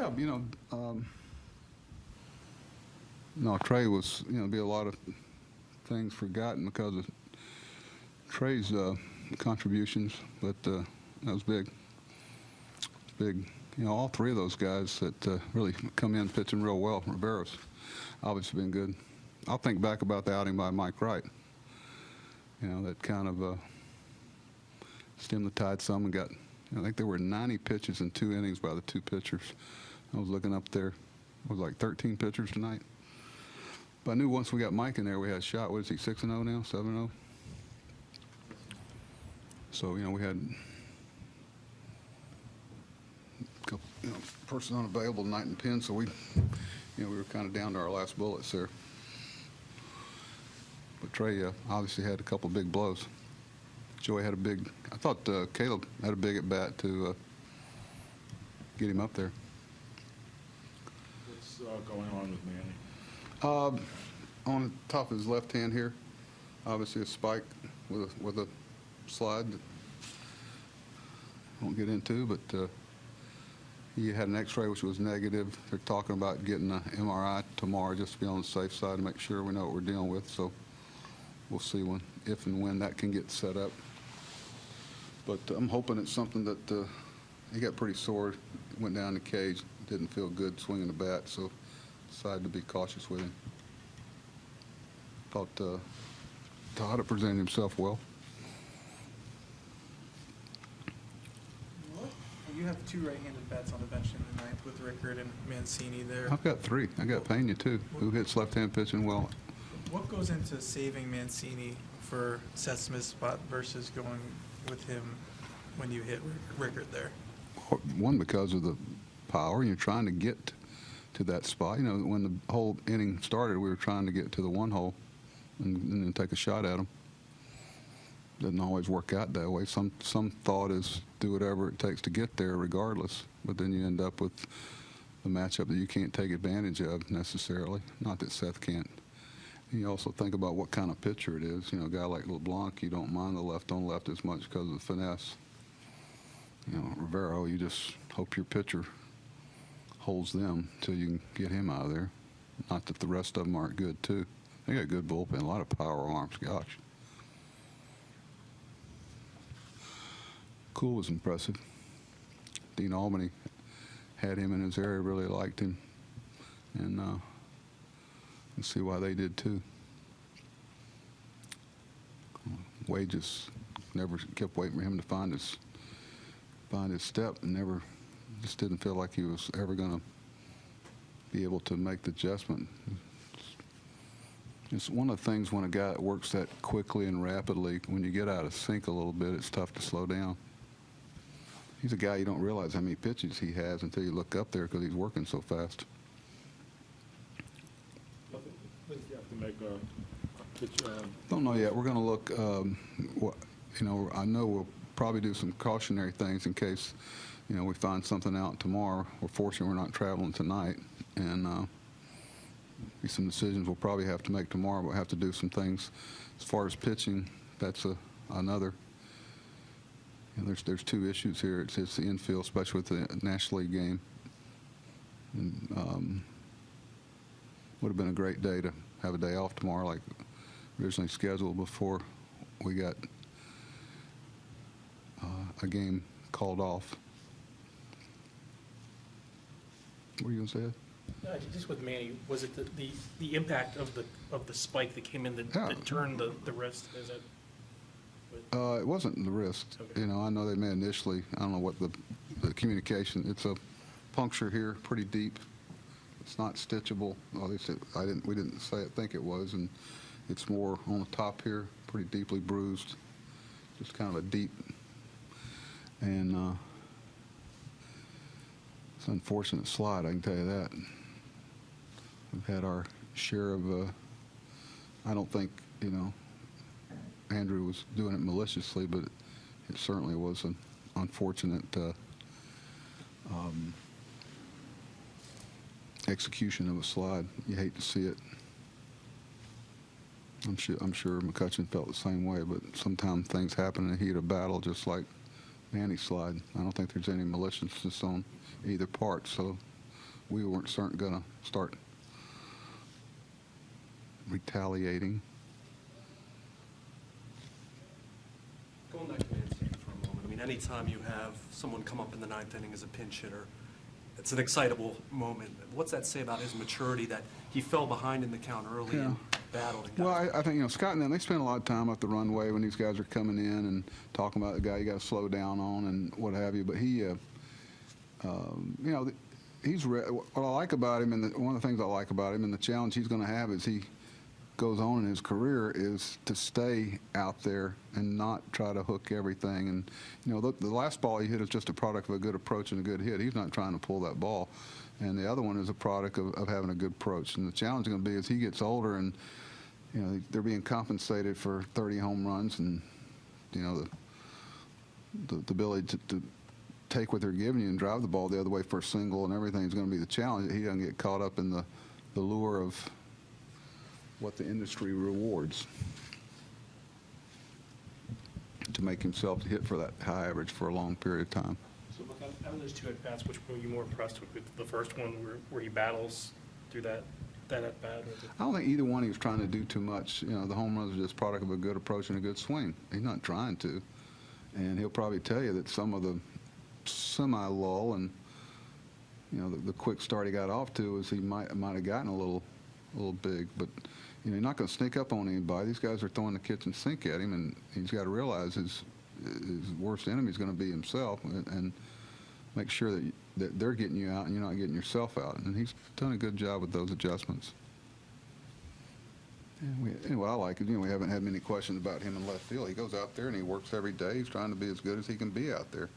Yeah, no, Trey was, be a lot of things forgotten because of Trey's contributions, but that was big. It's big. All three of those guys that really come in pitching real well. Rivera's obviously been good. I'll think back about the outing by Mike Wright. That kind of stemmed the tide some and got, I think there were 90 pitches in 2 innings by the 2 pitchers. I was looking up there. It was like 13 pitchers tonight. But I knew once we got Mike in there, we had a shot. What is he, 6-0 now, 7-0? So, we had a couple, person unavailable tonight in pen, so we were kind of down to our last bullets there. But Trey obviously had a couple big blows. Joey had a big, I thought Caleb had a big at bat to get him up there. What's going on with Manny? On the top of his left hand here, obviously a spike with a slide that I won't get into, but he had an x-ray which was negative. They're talking about getting an MRI tomorrow just to be on the safe side to make sure we know what we're dealing with. So we'll see if and when that can get set up. But I'm hoping it's something that he got pretty sore, went down the cage, didn't feel good swinging the bat, so decided to be cautious with him. Thought Todd presented himself well. You have 2 right-handed bats on the bench in the ninth with Rickard and Mancini there. I've got 3. I got Pena too, who hits left-hand pitching well. What goes into saving Mancini for Seth Smith's spot versus going with him when you hit Rickard there? One, because of the power, you're trying to get to that spot. When the whole inning started, we were trying to get to the 1 hole and then take a shot at him. Doesn't always work out that way. Some thought is do whatever it takes to get there regardless, but then you end up with the matchup that you can't take advantage of necessarily. Not that Seth can't. You also think about what kind of pitcher it is. A guy like LeBlanc, you don't mind the left on left as much because of the finesse. Rivero, you just hope your pitcher holds them till you can get him out of there. Not that the rest of them aren't good too. They got a good bullpen, a lot of power arms. Gosh. Cool was impressive. Dean Albany had him in his area, really liked him, and you see why they did too. Wade just never kept waiting for him to find his step, and just didn't feel like he was ever going to be able to make the adjustment. It's one of the things when a guy works that quickly and rapidly, when you get out of sync a little bit, it's tough to slow down. He's a guy you don't realize how many pitches he has until you look up there because he's working so fast. What if you have to make a pitch? Don't know yet. We're going to look. I know we'll probably do some cautionary things in case, we find something out tomorrow. We're fortunate we're not traveling tonight, and be some decisions we'll probably have to make tomorrow. We'll have to do some things as far as pitching. That's another. There's 2 issues here. It's the infield, especially with the National League game. And, would have been a great day to have a day off tomorrow, like originally scheduled, before we got a game called off. What were you going to say? Just with Manny, was it the impact of the spike that came in that turned the wrist? Is that? It wasn't the wrist. Okay. I know they may initially. I don't know what the communication. It's a puncture here, pretty deep. It's not stitchable. Well, they said we didn't think it was, and it's more on the top here, pretty deeply bruised. Just kind of a deep, and it's an unfortunate slide. I can tell you that. We've had our share of. I don't think Andrew was doing it maliciously, but it certainly was an unfortunate execution of a slide. You hate to see it. I'm sure McCutcheon felt the same way, but sometimes things happen in the heat of battle, just like Manny's slide. I don't think there's any maliciousness on either part, so we weren't going to start retaliating. Going back to Mancini for a moment, I mean, anytime you have someone come up in the ninth inning as a pinch hitter, it's an excitable moment. What's that say about his maturity that he fell behind in the count early and battled? And Well, I think, Scott and them, they spend a lot of time up the runway when these guys are coming in and talking about the guy you got to slow down on and what have you. But he, he's what I like about him, and one of the things I like about him, and the challenge he's going to have as he goes on in his career is to stay out there and not try to hook everything. And the last ball he hit is just a product of a good approach and a good hit. He's not trying to pull that ball, and the other one is a product of having a good approach. And the challenge is going to be as he gets older, and they're being compensated for 30 home runs, and the ability to take what they're giving you and drive the ball the other way for a single and everything is going to be the challenge. That he doesn't get caught up in the lure of what the industry rewards to make himself hit for that high average for a long period of time. So Buck, out of those two at-bats, which were you more impressed with? The first one where he battles through that at-bat? I don't think either one he was trying to do too much. The home runs are just product of a good approach and a good swing. He's not trying to. And he'll probably tell you that some of the semi-lull and, the quick start he got off to is he might have gotten a little big. But, you're not going to sneak up on anybody. These guys are throwing the kitchen sink at him, and he's got to realize his worst enemy is going to be himself, and make sure that they're getting you out and you're not getting yourself out. And he's done a good job with those adjustments. And what I like is, we haven't had many questions about him in left field. He goes out there and he works every day. He's trying to be as good as he can be out there.